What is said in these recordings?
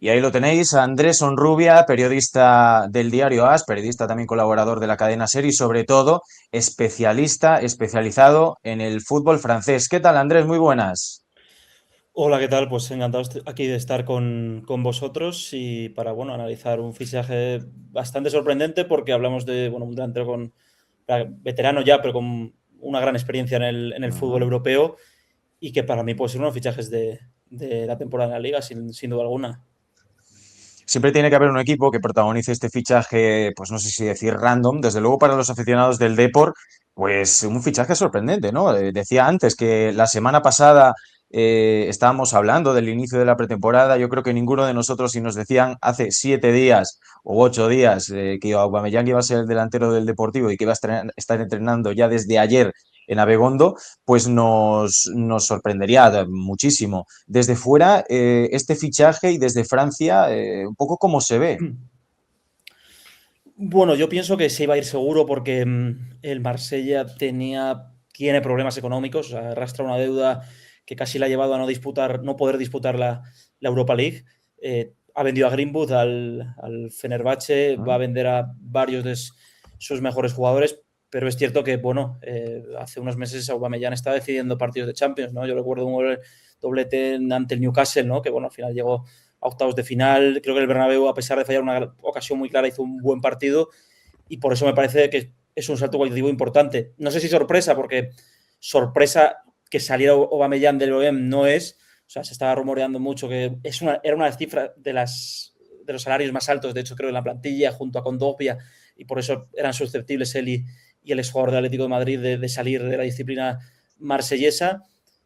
Y ahí lo tenéis, Andrés Onrubia, periodista del diario AS, periodista también colaborador de la cadena SER y sobre todo especializado en el fútbol francés. ¿Qué tal, Andrés? Muy buenas. Hola, ¿qué tal? Pues encantado aquí de estar con vosotros y para, bueno, analizar un fichaje bastante sorprendente porque hablamos de, bueno, un delantero veterano ya, pero con una gran experiencia en el fútbol Ujú. europeo y que para mí puede ser uno de los fichajes de la temporada en la liga, sin duda alguna. Siempre tiene que haber un equipo que protagonice este fichaje, pues no sé si decir random, desde luego para los aficionados del Depor, pues un fichaje sorprendente, ¿no? Decía antes que la semana pasada estábamos hablando del inicio de la pretemporada, yo creo que ninguno de nosotros, si nos decían hace 7 días o 8 días que Aubameyang iba a ser el delantero del Deportivo y que iba a estar entrenando ya desde ayer en Abegondo, pues nos sorprendería muchísimo. Desde fuera, este fichaje y desde Francia, un poco cómo se ve. Bueno, yo pienso que se iba a ir seguro porque el Marsella tiene problemas económicos, o sea, arrastra una deuda que casi la ha llevado a no poder disputar la Europa League. Ha vendido a Greenwood, al Fenerbahce, va a vender a varios de sus mejores jugadores, pero es cierto que, bueno, hace unos meses Aubameyang estaba decidiendo partidos de Champions, ¿no? Yo recuerdo un doblete ante el Newcastle, ¿no? Que, bueno, al final llegó a octavos de final. Creo que el Bernabéu, a pesar de fallar una ocasión muy clara, hizo un buen partido y por eso me parece que es un salto cualitativo importante. No sé si sorpresa, porque sorpresa que saliera Aubameyang del OEM no es. O sea, se estaba rumoreando mucho que era una de las cifras de los salarios más altos, de hecho, creo, en la plantilla, junto a Kondogbia, y por eso eran susceptibles él y el exjugador del Atlético de Madrid de salir de la disciplina marsellesa.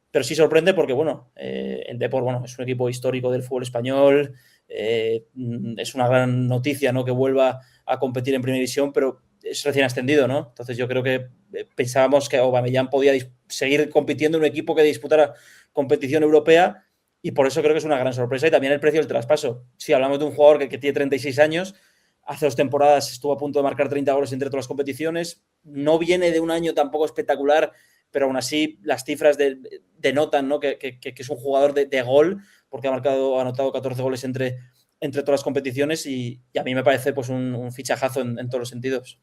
Pero sí sorprende porque, bueno, el Depor, bueno, es un equipo histórico del fútbol español, es una gran noticia, ¿no? Que vuelva a competir en primera división, pero es recién ascendido, ¿no? Entonces yo creo que pensábamos que Aubameyang podía seguir compitiendo en un equipo que disputara competición europea y por eso creo que es una gran sorpresa y también el precio del traspaso. Si hablamos de un jugador que tiene 36 años, hace 2 temporadas estuvo a punto de marcar 30 goles entre todas las competiciones, no viene de un año tampoco espectacular, pero aún así las cifras denotan, ¿no? que es un jugador de gol, porque ha anotado 14 goles entre todas las competiciones y a mí me parece pues un fichajazo en todos los sentidos.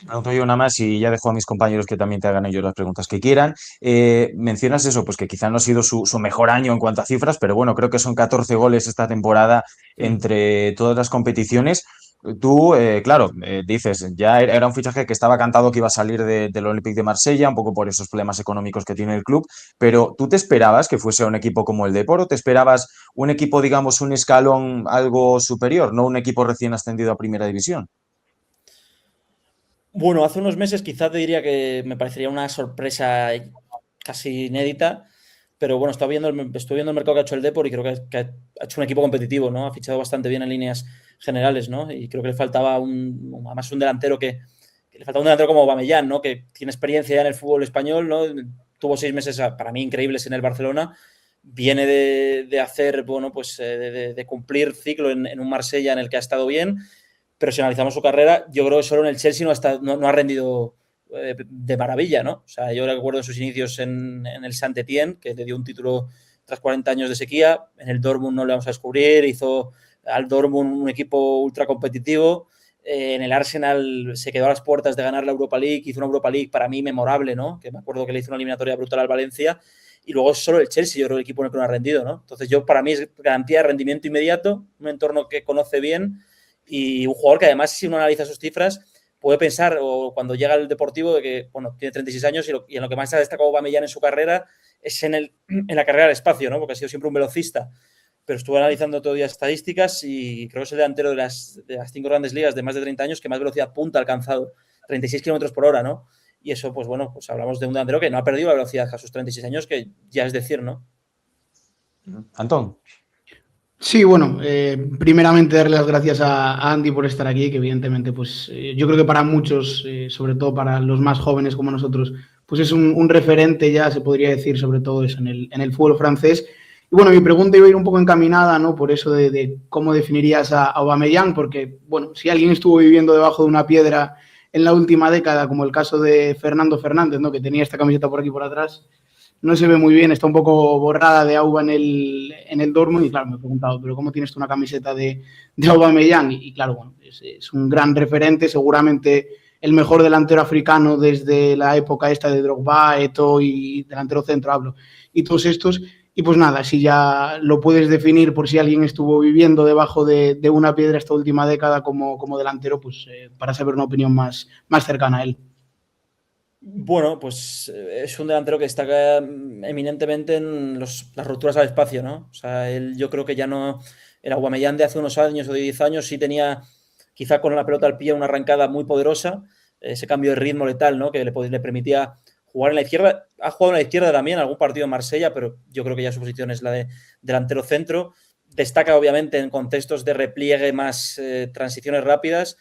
Anoto yo una más y ya dejo a mis compañeros que también te hagan ellos las preguntas que quieran. Mencionas eso, pues que quizá no ha sido su mejor año en cuanto a cifras, pero bueno, creo que son 14 goles esta temporada entre todas las competiciones. Tú, claro, dices, ya era un fichaje que estaba cantado que iba a salir del Olympique de Marsella, un poco por esos problemas económicos que tiene el club, pero ¿tú te esperabas que fuese un equipo como el Depor o te esperabas un equipo, digamos, un escalón algo superior, no un equipo recién ascendido a Primera División? Bueno, hace unos meses quizás te diría que me parecería una sorpresa casi inédita, pero bueno, estoy viendo el mercado que ha hecho el Depor y creo que ha hecho un equipo competitivo, ¿no? Ha fichado bastante bien en líneas generales, ¿no? Y creo que le faltaba además un delantero que le faltaba un delantero como Aubameyang, ¿no? Que tiene experiencia ya en el fútbol español, ¿no? Tuvo 6 meses para mí increíbles en el Barcelona, viene de hacer, bueno, pues de cumplir ciclo en un Marsella en el que ha estado bien, pero si analizamos su carrera, yo creo que solo en el Chelsea no ha rendido de maravilla, ¿no? O sea, yo recuerdo sus inicios en el Saint-Étienne, que le dio un título tras 40 años de sequía. En el Dortmund no le vamos a descubrir, hizo al Dortmund un equipo ultra competitivo. En el Arsenal se quedó a las puertas de ganar la Europa League, hizo una Europa League para mí memorable, ¿no? Que me acuerdo que le hizo una eliminatoria brutal al Valencia. Y luego solo el Chelsea, yo creo, el equipo en el que no ha rendido, ¿no? Entonces, para mí es garantía de rendimiento inmediato, un entorno que conoce bien y un jugador que además, si uno analiza sus cifras, puede pensar, o cuando llega al Deportivo, de que bueno, tiene 36 años y en lo que más ha destacado Aubameyang en su carrera es en la carrera del espacio, ¿no? Porque ha sido siempre un velocista. Pero estuve analizando todavía estadísticas y creo que es el delantero de las 5 grandes ligas de más de 30 años que más velocidad punta ha alcanzado, 36 kilómetros por hora, ¿no? Y eso, pues bueno, pues hablamos de un delantero que no ha perdido la velocidad a sus 36 años, que ya es decir, ¿no? Antón. Sí, bueno, primeramente darle las gracias a Andy por estar aquí, que evidentemente, pues yo creo que para muchos, sobre todo para los más jóvenes como nosotros, pues es un referente ya, se podría decir, sobre todo eso, en el fútbol francés. Y bueno, mi pregunta iba a ir un poco encaminada, ¿no? Por eso de cómo definirías a Aubameyang, porque, bueno, si alguien estuvo viviendo debajo de una piedra en la última década, como el caso de Fernando Fernández, ¿no? Que tenía esta camiseta por aquí por atrás, no se ve muy bien, está un poco borrada de Auba en el Dortmund, y claro, me he preguntado, ¿pero cómo tienes tú una camiseta de Aubameyang? Y claro, bueno, es un gran referente, seguramente el mejor delantero africano desde la época esta de Drogba, Eto'o y delantero centro, hablo, y todos estos. Y pues nada, si ya lo puedes definir por si alguien estuvo viviendo debajo de una piedra esta última década como delantero, pues para saber una opinión más cercana a él. Bueno, pues es un delantero que destaca eminentemente en las rupturas al espacio, ¿no? O sea, yo creo que ya no... El Aubameyang de hace unos años o de 10 años sí tenía, quizá con la pelota al pie, una arrancada muy poderosa, ese cambio de ritmo letal, ¿no? Que le permitía jugar en la izquierda. Ha jugado en la izquierda también en algún partido en Marsella, pero yo creo que ya su posición es la de delantero centro. Destaca obviamente en contextos de repliegue más transiciones rápidas.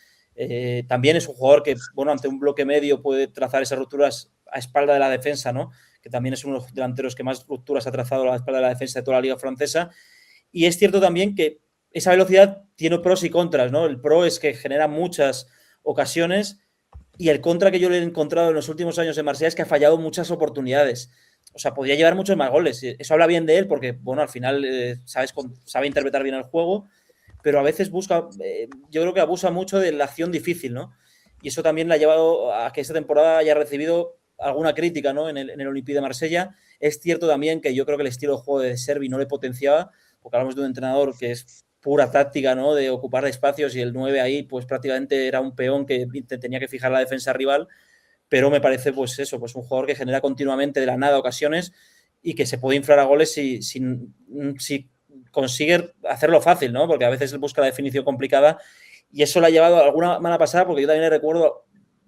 También es un jugador que, bueno, ante un bloque medio puede trazar esas rupturas a espalda de la defensa, ¿no? Que también es uno de los delanteros que más rupturas ha trazado a la espalda de la defensa de toda la liga francesa. Y es cierto también que esa velocidad tiene pros y contras, ¿no? El pro es que genera muchas ocasiones y el contra que yo le he encontrado en los últimos años en Marsella es que ha fallado muchas oportunidades. O sea, podría llevar muchos más goles. Eso habla bien de él porque, bueno, al final sabe interpretar bien el juego, pero a veces yo creo que abusa mucho de la acción difícil, ¿no? Y eso también le ha llevado a que esta temporada haya recibido alguna crítica, ¿no? En el Olympique de Marsella. Es cierto también que yo creo que el estilo de juego de Servi no le potenciaba, porque hablamos de un entrenador que es pura táctica, ¿no? De ocupar espacios, y el 9 ahí, pues prácticamente era un peón que tenía que fijar la defensa rival, pero me parece, pues eso, pues un jugador que genera continuamente de la nada ocasiones y que se puede inflar a goles si consigue hacerlo fácil, ¿no? Porque a veces busca la definición complicada y eso le ha llevado a alguna mala pasada, porque yo también le recuerdo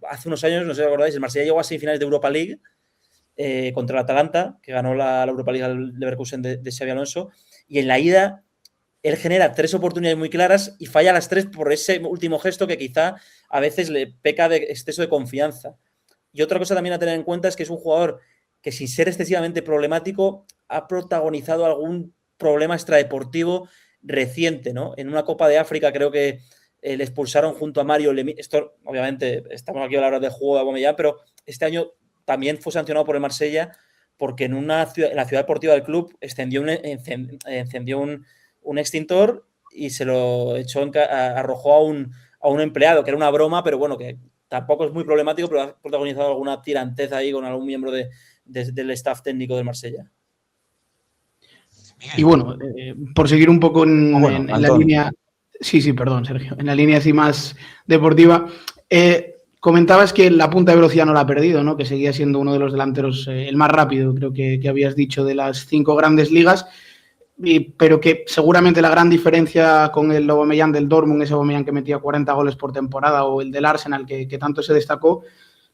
hace unos años, no sé si os acordáis, el Marsella llegó a semifinales de Europa League contra el Atalanta, que ganó la Europa League al Leverkusen de Xabi Alonso, y en la ida él genera 3 oportunidades muy claras y falla las 3 por ese último gesto que quizá a veces le peca de exceso de confianza. Y otra cosa también a tener en cuenta es que es un jugador que, sin ser excesivamente problemático, ha protagonizado algún problema extradeportivo reciente, ¿no? En una Copa de África creo que le expulsaron junto a Mario Lemina. Esto, obviamente, estamos aquí a la hora del juego de Aubameyang, pero este año también fue sancionado por el Marsella porque en la ciudad deportiva del club encendió un extintor y se lo arrojó a un empleado, que era una broma, pero bueno, que tampoco es muy problemático, pero ha protagonizado alguna tirantez ahí con algún miembro del staff técnico del Marsella. Y bueno, por seguir un poco en la línea... Sí, perdón, Sergio. En la línea así más deportiva, comentabas que la punta de velocidad no la ha perdido, ¿no? Que seguía siendo uno de los delanteros, el más rápido, creo que habías dicho, de las 5 grandes ligas, pero que seguramente la gran diferencia con el Aubameyang del Dortmund, ese Aubameyang que metía 40 goles por temporada, o el del Arsenal que tanto se destacó,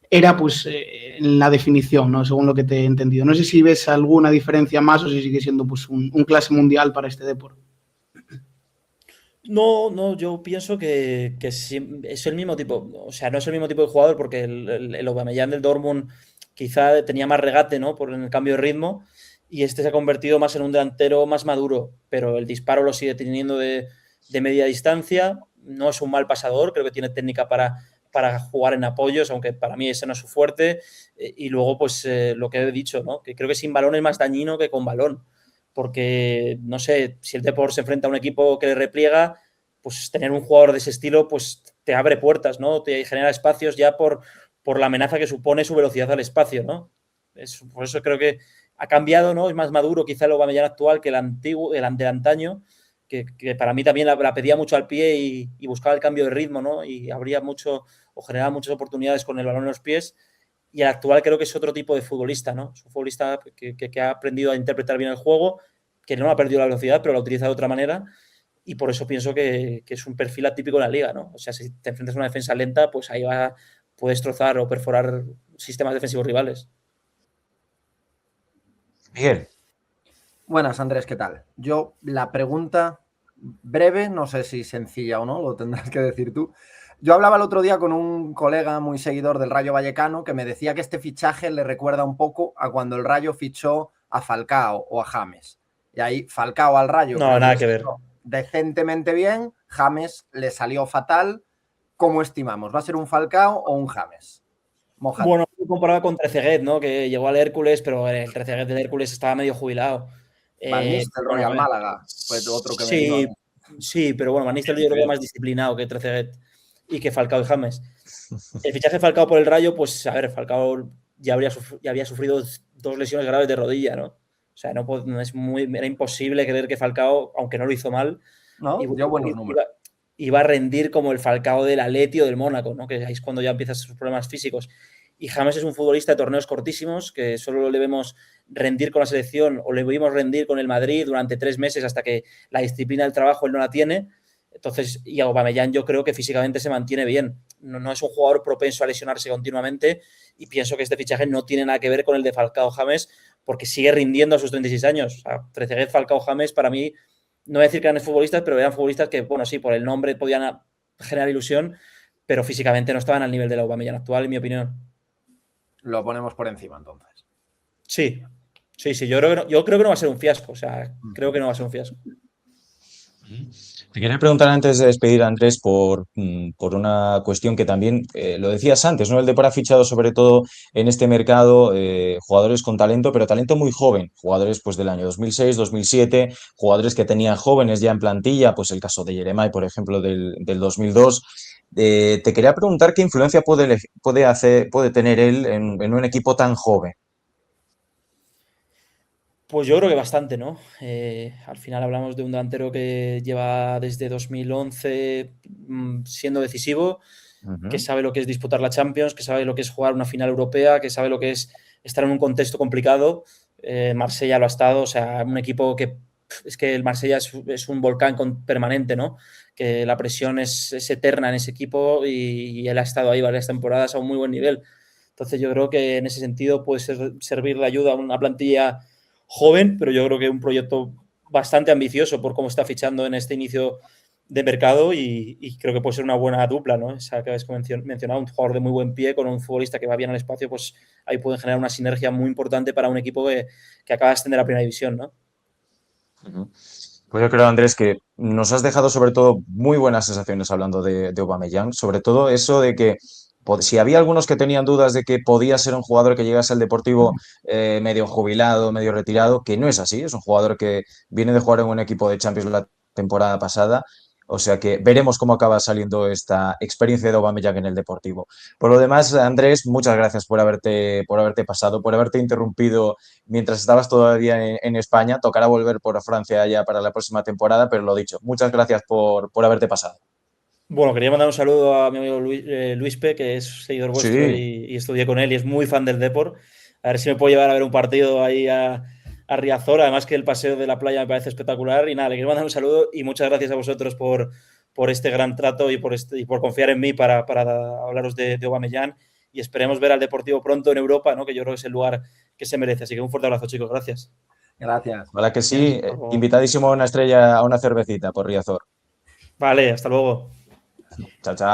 era pues en la definición, ¿no? Según lo que te he entendido. No sé si ves alguna diferencia más o si sigue siendo pues un clase mundial para este deporte. No, yo pienso que sí, es el mismo tipo, o sea, no es el mismo tipo de jugador, porque el Aubameyang del Dortmund quizá tenía más regate, ¿no? Por el cambio de ritmo, y este se ha convertido más en un delantero más maduro, pero el disparo lo sigue teniendo de media distancia. No es un mal pasador, creo que tiene técnica para jugar en apoyos, aunque para mí ese no es su fuerte. Y luego, pues lo que he dicho, ¿no? Que creo que sin balón es más dañino que con balón, porque, no sé, si el Depor se enfrenta a un equipo que le repliega, pues tener un jugador de ese estilo pues te abre puertas, ¿no? Te genera espacios ya por la amenaza que supone su velocidad al espacio, ¿no? Por eso creo que ha cambiado, ¿no? Es más maduro quizá el Aubameyang actual que el antiguo, el de antaño, que para mí también la pedía mucho al pie y buscaba el cambio de ritmo, ¿no? Y abría mucho o generaba muchas oportunidades con el balón en los pies. Y el actual creo que es otro tipo de futbolista, ¿no? Es un futbolista que ha aprendido a interpretar bien el juego, que no ha perdido la velocidad, pero la utiliza de otra manera. Y por eso pienso que es un perfil atípico en la liga, ¿no? O sea, si te enfrentas a una defensa lenta, pues ahí puedes trozar o perforar sistemas defensivos rivales. Miguel. Buenas, Andrés, ¿qué tal? Yo, la pregunta breve, no sé si sencilla o no, lo tendrás que decir tú. Yo hablaba el otro día con un colega muy seguidor del Rayo Vallecano que me decía que este fichaje le recuerda un poco a cuando el Rayo fichó a Falcao o a James. Y ahí Falcao al Rayo... No, nada que ver. Decentemente bien, James le salió fatal. ¿Cómo estimamos? ¿Va a ser un Falcao o un James? Mojate. Bueno, comparaba con Trezeguet, ¿no? Que llegó al Hércules, pero el Trezeguet del Hércules estaba medio jubilado. Van Nistelrooy al Málaga, fue otro que me vino a mí. Sí, pero bueno, Van Nistelrooy yo creo que más disciplinado que Trezeguet y que Falcao y James. El fichaje de Falcao por el Rayo, pues a ver, Falcao ya había sufrido 2 lesiones graves de rodilla, ¿no? O sea, era imposible creer que Falcao, aunque no lo hizo mal, ¿No? Dio buenos números. Iba a rendir como el Falcao del Atleti o del Mónaco, ¿no? Que ahí es cuando ya empiezan sus problemas físicos. Y James es un futbolista de torneos cortísimos que solo le vemos rendir con la selección o le vimos rendir con el Madrid durante 3 meses hasta que la disciplina del trabajo él no la tiene. Entonces, y Aubameyang yo creo que físicamente se mantiene bien. No es un jugador propenso a lesionarse continuamente y pienso que este fichaje no tiene nada que ver con el de Falcao James porque sigue rindiendo a sus 36 años. O sea, Trezeguet, Falcao James, para mí, no voy a decir que eran futbolistas, pero eran futbolistas que, bueno, sí, por el nombre podían generar ilusión, pero físicamente no estaban al nivel del Aubameyang actual, en mi opinión. Lo ponemos por encima, entonces. Sí. Yo creo que no va a ser un fiasco. O sea, creo que no va a ser un fiasco. Te quería preguntar antes de despedir, Andrés, por una cuestión que también lo decías antes, ¿no? El Depor ha fichado sobre todo en este mercado jugadores con talento, pero talento muy joven, jugadores pues del año 2006, 2007, jugadores que tenían jóvenes ya en plantilla, pues el caso de Yeremay, por ejemplo, del 2002. Te quería preguntar qué influencia puede tener él en un equipo tan joven. Pues yo creo que bastante, ¿no? Al final hablamos de un delantero que lleva desde 2011 siendo decisivo, que sabe lo que es disputar la Champions, que sabe lo que es jugar una final europea, que sabe lo que es estar en un contexto complicado. Marsella lo ha estado, o sea, un equipo que es que el Marsella es un volcán permanente, ¿no? Que la presión es eterna en ese equipo y él ha estado ahí varias temporadas a un muy buen nivel. Entonces yo creo que en ese sentido puede servir de ayuda a una plantilla joven, pero yo creo que un proyecto bastante ambicioso por cómo está fichando en este inicio de mercado y creo que puede ser una buena dupla, ¿no? Esa que habéis mencionado, un jugador de muy buen pie con un futbolista que va bien al espacio, pues ahí pueden generar una sinergia muy importante para un equipo que acaba de ascender a Primera División, ¿no? Pues yo creo, Andrés, que nos has dejado sobre todo muy buenas sensaciones hablando de Aubameyang, sobre todo eso de que si había algunos que tenían dudas de que podía ser un jugador que llegase al Deportivo medio jubilado, medio retirado, que no es así, es un jugador que viene de jugar en un equipo de Champions la temporada pasada, o sea que veremos cómo acaba saliendo esta experiencia de Aubameyang en el Deportivo. Por lo demás, Andrés, muchas gracias por haberte pasado, por haberte interrumpido mientras estabas todavía en España. Tocará volver por Francia ya para la próxima temporada, pero lo dicho, muchas gracias por haberte pasado. Bueno, quería mandar un saludo a mi amigo Luispe, que es seguidor vuestro y estudié con él y es muy fan del Depor. A ver si me puedo llevar a ver un partido ahí a Riazor. Además que el paseo de la playa me parece espectacular. Y nada, le quiero mandar un saludo y muchas gracias a vosotros por este gran trato y por confiar en mí para hablaros de Aubameyang. Y esperemos ver al Deportivo pronto en Europa, ¿no? Que yo creo que es el lugar que se merece. Así que un fuerte abrazo, chicos. Gracias. Gracias. Hola que sí, invitadísimo a una estrella, a una cervecita por Riazor. Vale, hasta luego. Chao, chao.